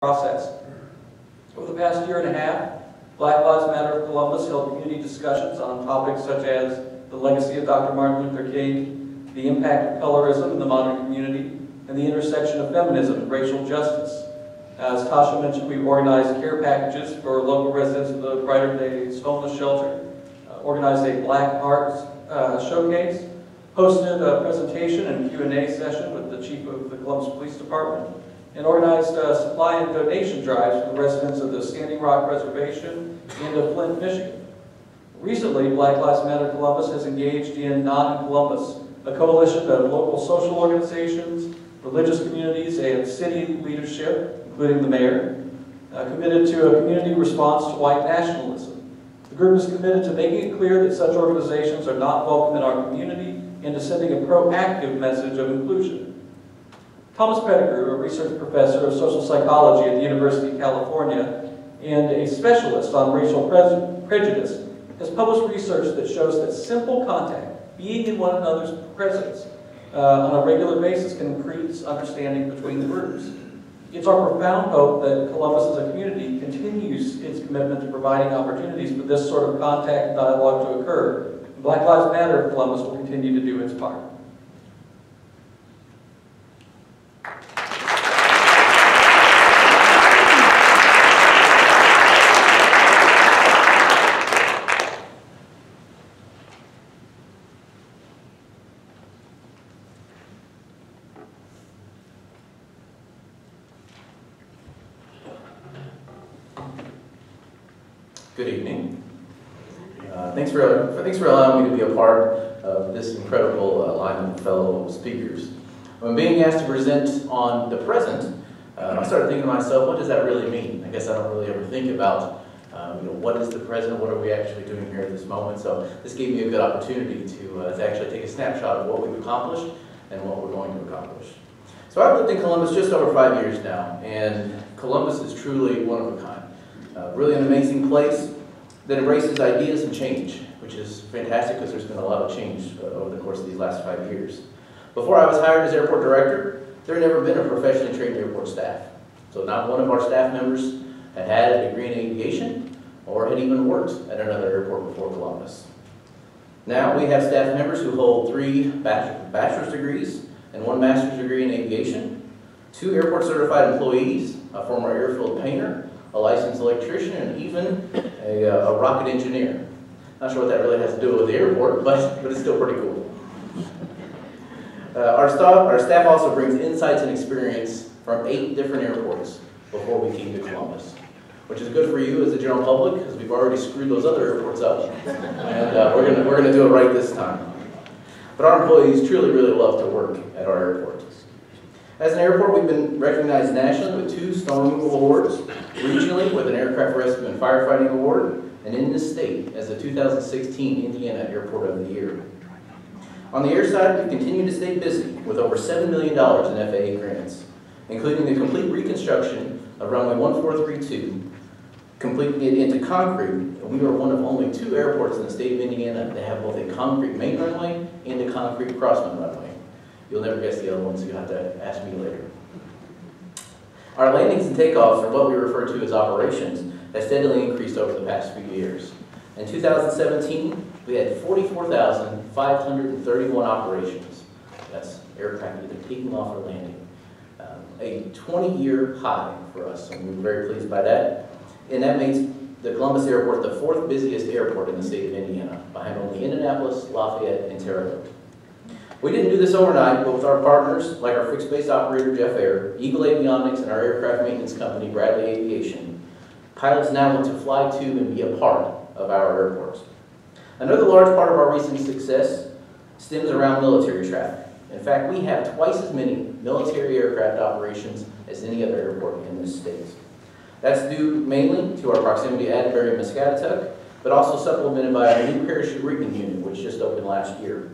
process. Over the past year and a half, Black Lives Matter of Columbus held community discussions on topics such as the legacy of Dr. Martin Luther King, the impact of colorism in the modern community, and the intersection of feminism and racial justice. As Tasha mentioned, we organized care packages for local residents of the Brighter Days homeless shelter, organized a Black Arts showcase, hosted a presentation and Q&A session with the Chief of the Columbus Police Department, and organized supply and donation drives for the residents of the Standing Rock Reservation and of Flint, Michigan. Recently, Black Lives Matter Columbus has engaged in Not in Columbus, a coalition of local social organizations, religious communities, and city leadership, including the mayor, committed to a community response to white nationalism. The group is committed to making it clear that such organizations are not welcome in our community and to sending a proactive message of inclusion. Thomas Pettigrew, a research professor of social psychology at the University of California and a specialist on racial prejudice, has published research that shows that simple contact, being in one another's presence on a regular basis, can increase understanding between the groups. It's our profound hope that Columbus as a community continues its commitment to providing opportunities for this sort of contact and dialogue to occur. Black Lives Matter of Columbus will continue to do its part. Good evening. Thanks for allowing me to be a part of this incredible lineup of fellow speakers. When being asked to present on the present, I started thinking to myself, what does that really mean? I guess I don't really ever think about what is the present, what are we actually doing here at this moment. So this gave me a good opportunity to actually take a snapshot of what we've accomplished and what we're going to accomplish. So I've lived in Columbus just over 5 years now, and Columbus is truly one of a kind. Really an amazing place that embraces ideas and change, which is fantastic because there's been a lot of change over the course of these last 5 years. Before I was hired as airport director, there had never been a professionally trained airport staff. So not one of our staff members had a degree in aviation or had even worked at another airport before Columbus. Now we have staff members who hold 3 bachelor's degrees and 1 master's degree in aviation, 2 airport certified employees, a former airfield painter, a licensed electrician, and even a rocket engineer. Not sure what that really has to do with the airport, but it's still pretty cool. Our staff also brings insights and experience from 8 different airports before we came to Columbus, which is good for you as the general public because we've already screwed those other airports up, and we're gonna do it right this time. But our employees truly, really love to work at our airport. As an airport, we've been recognized nationally with 2 snow removal awards, regionally with an Aircraft Rescue and Firefighting Award, and in this state as the 2016 Indiana Airport of the Year. On the air side, we continue to stay busy with over $7 million in FAA grants, including the complete reconstruction of runway 1432, completing it into concrete, and we are one of only 2 airports in the state of Indiana that have both a concrete main runway and a concrete crosswind runway. You'll never guess the other one, so you'll have to ask me later. Our landings and takeoffs, or what we refer to as operations, have steadily increased over the past few years. In 2017, we had 44,531 operations. That's aircraft either taking off or landing. A 20-year high for us, and we're very pleased by that. And that makes the Columbus Airport the 4th busiest airport in the state of Indiana, behind only Indianapolis, Lafayette, and Terre Haute. We didn't do this overnight, but with our partners, like our fixed-base operator, Jeff Air, Eagle Avionics, and our aircraft maintenance company, Bradley Aviation, pilots now want to fly to and be a part of our airports. Another large part of our recent success stems around military traffic. In fact, we have twice as many military aircraft operations as any other airport in this state. That's due mainly to our proximity to Atterbury and Muscatatuck, but also supplemented by our new parachute rigging unit, which just opened last year.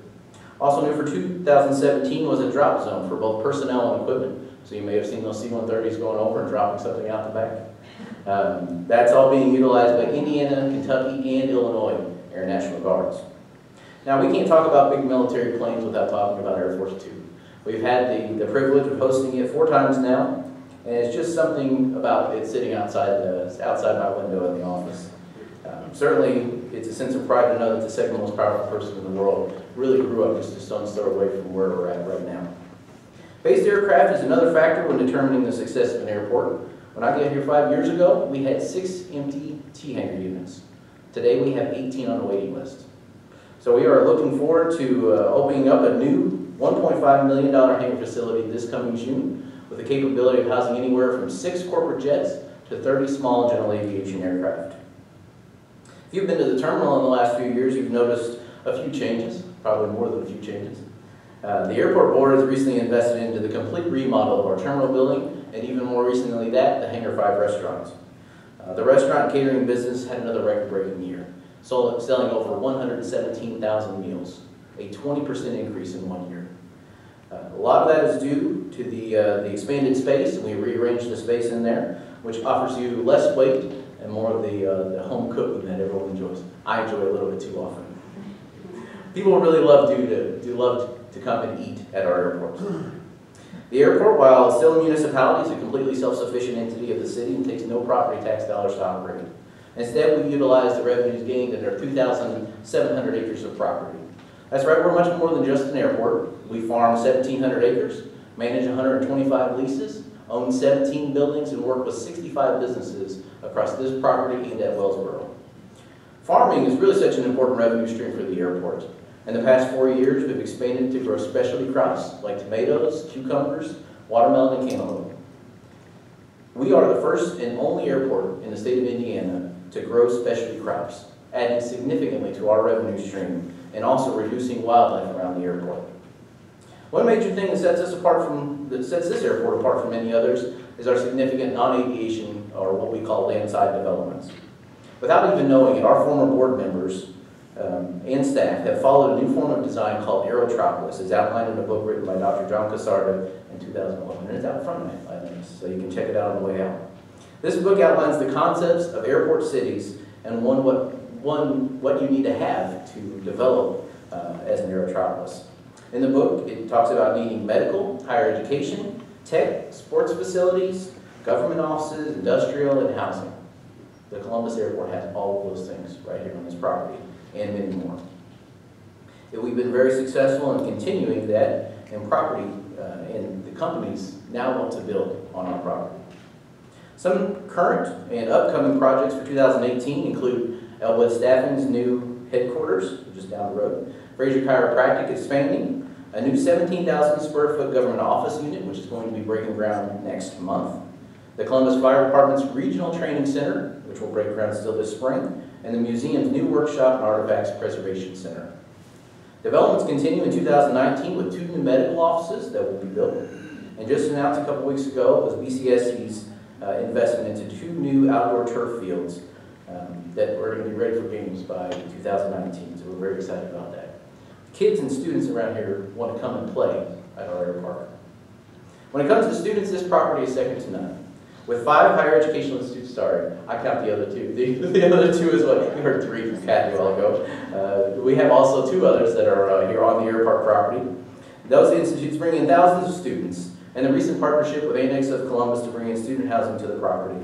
Also new for 2017 was a drop zone for both personnel and equipment. So you may have seen those C-130s going over and dropping something out the back. That's all being utilized by Indiana, Kentucky, and Illinois Air National Guards. Now we can't talk about big military planes without talking about Air Force Two. We've had the privilege of hosting it 4 times now, And it's just something about it sitting outside my window in the office. Certainly, it's a sense of pride to know that the second most powerful person in the world really grew up just a stone's throw away from where we're at right now. Based aircraft is another factor when determining the success of an airport. When I got here 5 years ago, we had 6 empty T-hangar units. Today we have 18 on the waiting list. So we are looking forward to opening up a new $1.5 million hangar facility this coming June with the capability of housing anywhere from 6 corporate jets to 30 small general aviation aircraft. If you've been to the terminal in the last few years, you've noticed a few changes, probably more than a few changes. The airport board has recently invested into the complete remodel of our terminal building, and even more recently the Hangar 5 restaurants. The restaurant and catering business had another record-breaking year, selling over 117,000 meals, a 20% increase in 1 year. A lot of that is due to the expanded space, and we rearranged the space in there, which offers you less weight and more of the home cooking that everyone enjoys. I enjoy a little bit too often. People really love to come and eat at our airport. The airport, while still a municipality, is a completely self-sufficient entity of the city and takes no property tax dollars to operate. Instead, we utilize the revenues gained in our 2,700 acres of property. That's right, we're much more than just an airport. We farm 1,700 acres, manage 125 leases, own 17 buildings, and work with 65 businesses across this property and at Wellsboro. Farming is really such an important revenue stream for the airport. In the past 4 years, we've expanded to grow specialty crops like tomatoes, cucumbers, watermelon, and cantaloupe. We are the first and only airport in the state of Indiana to grow specialty crops, adding significantly to our revenue stream and also reducing wildlife around the airport. One major thing that sets this airport apart from many others is our significant non-aviation, or what we call landside developments. Without even knowing it, our former board members and staff have followed a new form of design called Aerotropolis. It's outlined in a book written by Dr. John Casarda in 2011, and it's out front of me, so you can check it out on the way out. This book outlines the concepts of airport cities and what you need to have to develop as an Aerotropolis. In the book, it talks about needing medical, higher education, tech, sports facilities, government offices, industrial, and housing. The Columbus Airport has all of those things right here on this property, and many more. We've been very successful in continuing that, and the companies now want to build on our property. Some current and upcoming projects for 2018 include Elwood Staffing's new headquarters, just down the road, Fraser Chiropractic expanding, a new 17,000 square foot government office unit, which is going to be breaking ground next month, the Columbus Fire Department's Regional Training Center, which will break ground still this spring, and the museum's new Workshop and Artifacts Preservation Center. Developments continue in 2019 with 2 new medical offices that will be built. And just announced a couple weeks ago was BCSC's investment into 2 new outdoor turf fields that are going to be ready for games by 2019. So we're very excited about that. Kids and students around here want to come and play at our air park. When it comes to students, this property is second to none. With 5 higher educational institutes, sorry, I count the other 2. The other 2 is what we heard 3 from Kathy a while ago. We have also 2 others that are here on the air park property. Those institutes bring in thousands of students, and the recent partnership with Annex of Columbus to bring in student housing to the property.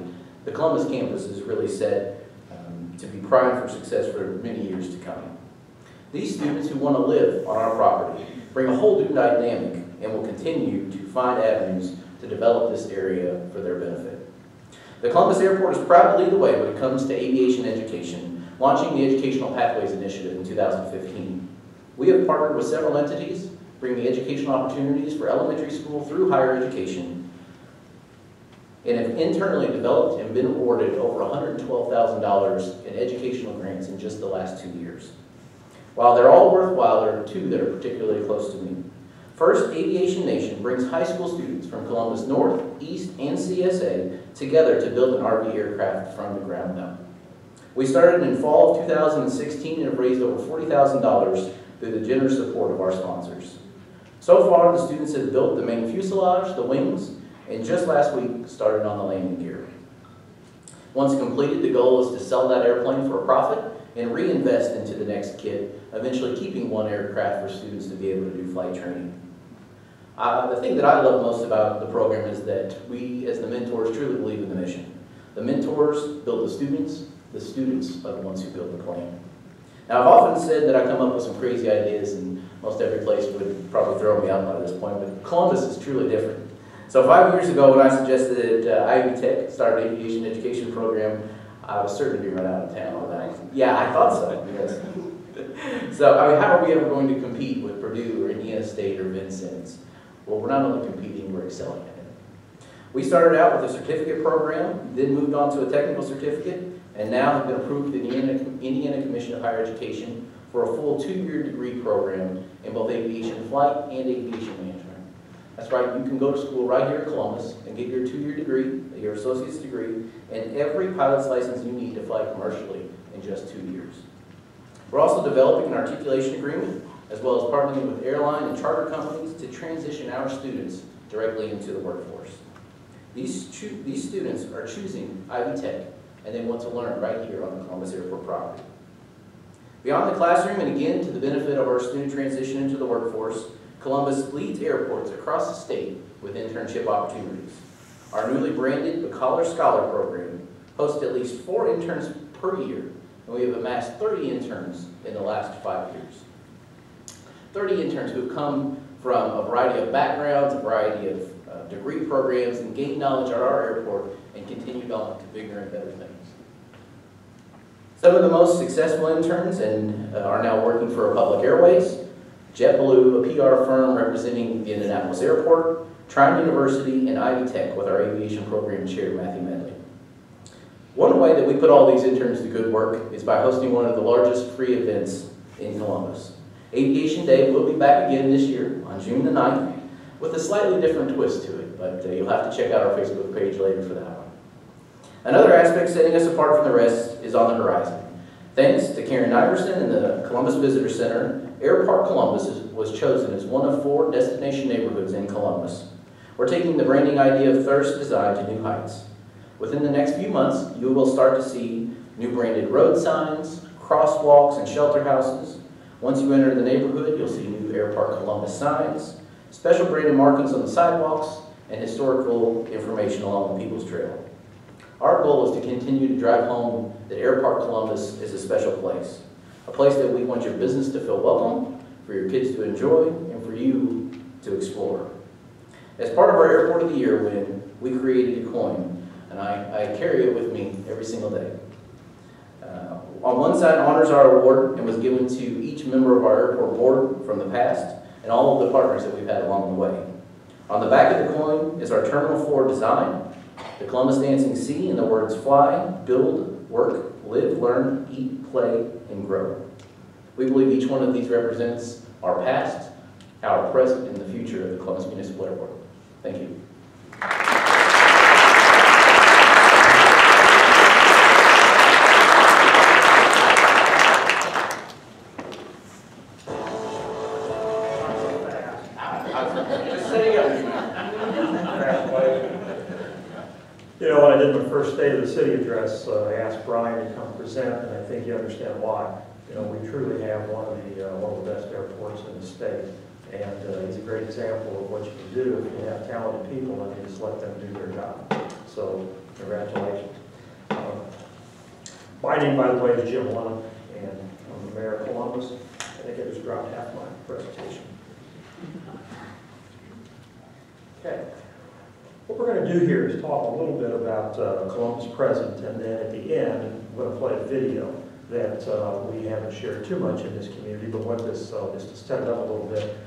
The Columbus campus is really set to be primed for success for many years to come. These students who want to live on our property bring a whole new dynamic and will continue to find avenues to develop this area for their benefit. The Columbus Airport is proud to lead the way when it comes to aviation education, launching the Educational Pathways Initiative in 2015. We have partnered with several entities, bringing educational opportunities for elementary school through higher education, and have internally developed and been awarded over $112,000 in educational grants in just the last 2 years. While they're all worthwhile, there are 2 that are particularly close to me. First, Aviation Nation brings high school students from Columbus North, East, and CSA together to build an RV aircraft from the ground up. We started in fall of 2016 and have raised over $40,000 through the generous support of our sponsors. So far, the students have built the main fuselage, the wings, and just last week started on the landing gear. Once completed, the goal is to sell that airplane for a profit and reinvest into the next kit, eventually keeping 1 aircraft for students to be able to do flight training. The thing that I love most about the program is that we, as the mentors, truly believe in the mission. The mentors build the students are the ones who build the plan. Now, I've often said that I come up with some crazy ideas, and most every place would probably throw me out by this point, but Columbus is truly different. So 5 years ago, when I suggested that Ivy Tech start an aviation education program, I was certain to be run out of town. Yeah, I thought so. Yes. So, I mean, how are we ever going to compete with Purdue or Indiana State or Vincennes? Well, we're not only competing, we're excelling at it. We started out with a certificate program, then moved on to a technical certificate, and now have been approved with the Indiana Commission of Higher Education for a full 2-year degree program in both aviation flight and aviation management. That's right, you can go to school right here in Columbus and get your 2-year degree, your associate's degree, and every pilot's license you need to fly commercially in just 2 years. We're also developing an articulation agreement, as well as partnering with airline and charter companies to transition our students directly into the workforce. These students are choosing Ivy Tech, and they want to learn right here on the Columbus Airport property. Beyond the classroom, and again to the benefit of our student transition into the workforce, Columbus leads airports across the state with internship opportunities. Our newly branded Bacalar Scholar program hosts at least 4 interns per year, and we have amassed 30 interns in the last 5 years. 30 interns who have come from a variety of backgrounds, a variety of degree programs, and gained knowledge at our airport and continued on to bigger and better things. Some of the most successful interns are now working for Republic Airways, JetBlue, a PR firm representing the Indianapolis Airport, Trine University, and Ivy Tech with our aviation program chair, Matthew Medley. One way that we put all these interns to good work is by hosting one of the largest free events in Columbus. Aviation Day will be back again this year on June the 9th with a slightly different twist to it, but you'll have to check out our Facebook page later for that one. Another aspect setting us apart from the rest is on the horizon. Thanks to Karen Iverson and the Columbus Visitor Center, Air Park Columbus was chosen as one of 4 destination neighborhoods in Columbus. We're taking the branding idea of thirst design to new heights. Within the next few months, you will start to see new branded road signs, crosswalks, and shelter houses. Once you enter the neighborhood, you'll see new Air Park Columbus signs, special branded markings on the sidewalks, and historical information along the People's Trail. Our goal is to continue to drive home that Air Park Columbus is a special place. A place that we want your business to feel welcome, for your kids to enjoy, and for you to explore. As part of our Airport of the Year win, we created a coin, and I carry it with me every single day. On one side honors our award and was given to each member of our airport board from the past and all of the partners that we've had along the way. On the back of the coin is our Terminal 4 design, the Columbus Dancing Sea, and the words fly, build, work, live, learn, eat, play, and grow. We believe each one of these represents our past, our present, and the future of the Columbus Municipal Airport. Thank you. You know, when I did my first State of the City address, I asked Brian to come present, and I think you understand why. You know, we truly have one of the best airports in the state, and he's a great example of what you can do if you have talented people and you just let them do their job. So, congratulations. My name, by the way, is Jim Lunham, and I'm the mayor of Columbus. I think I just dropped half my presentation. Okay. What we're going to do here is talk a little bit about Columbus present, and then at the end, I'm going to play a video that we haven't shared too much in this community, but what this, just to set it up a little bit,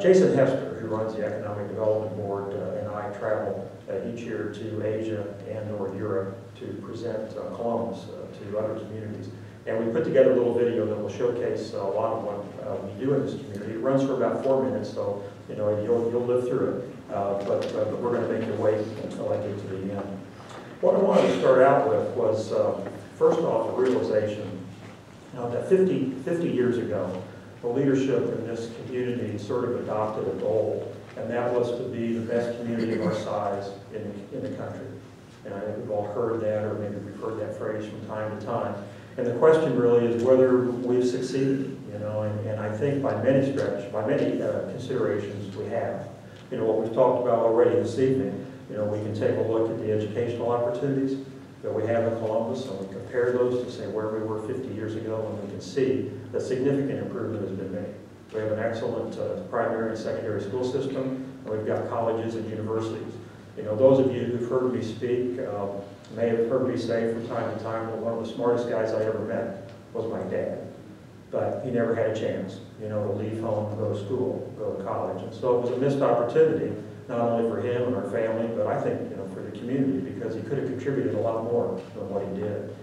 Jason Hester, who runs the Economic Development Board, and I travel each year to Asia and or Europe to present Columbus to other communities. And we put together a little video that will showcase a lot of what we do in this community. It runs for about 4 minutes, so you know you'll live through it. But we're going to make you wait until I get to the end. What I wanted to start out with was, first off, a realization that 50 years ago, the leadership in this community sort of adopted a goal, and that was to be the best community of our size in the country. And I think we've all heard that, or maybe we've heard that phrase from time to time. And the question really is whether we've succeeded, you know, and I think by many considerations we have. what we've talked about already this evening, we can take a look at the educational opportunities that we have in Columbus, and we compare those to say where we were 50 years ago, and we can see that significant improvement has been made. We have an excellent primary and secondary school system, and we've got colleges and universities. Those of you who've heard me speak may have heard me say from time to time that one of the smartest guys I ever met was my dad. But he never had a chance, to leave home, go to school, go to college. And so it was a missed opportunity, not only for him and our family, but I think, for the community, because he could have contributed a lot more than what he did.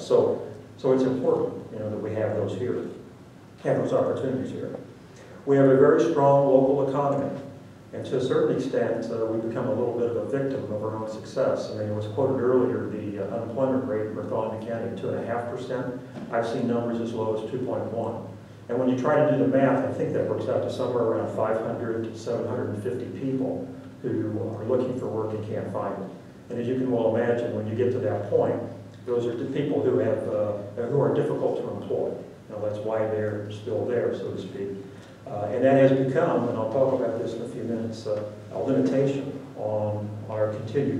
So it's important, that we have those here, have those opportunities here. We have a very strong local economy. And to a certain extent, we've become a little bit of a victim of our own success. I mean, it was quoted earlier, the unemployment rate in Bartholomew County, 2.5%. I've seen numbers as low as 2.1. And when you try to do the math, I think that works out to somewhere around 500 to 750 people who are looking for work and can't find it. And as you can well imagine, when you get to that point, those are the people who are difficult to employ. That's why they're still there, so to speak. And that has become, and I'll talk about this in a few minutes, a limitation on our continued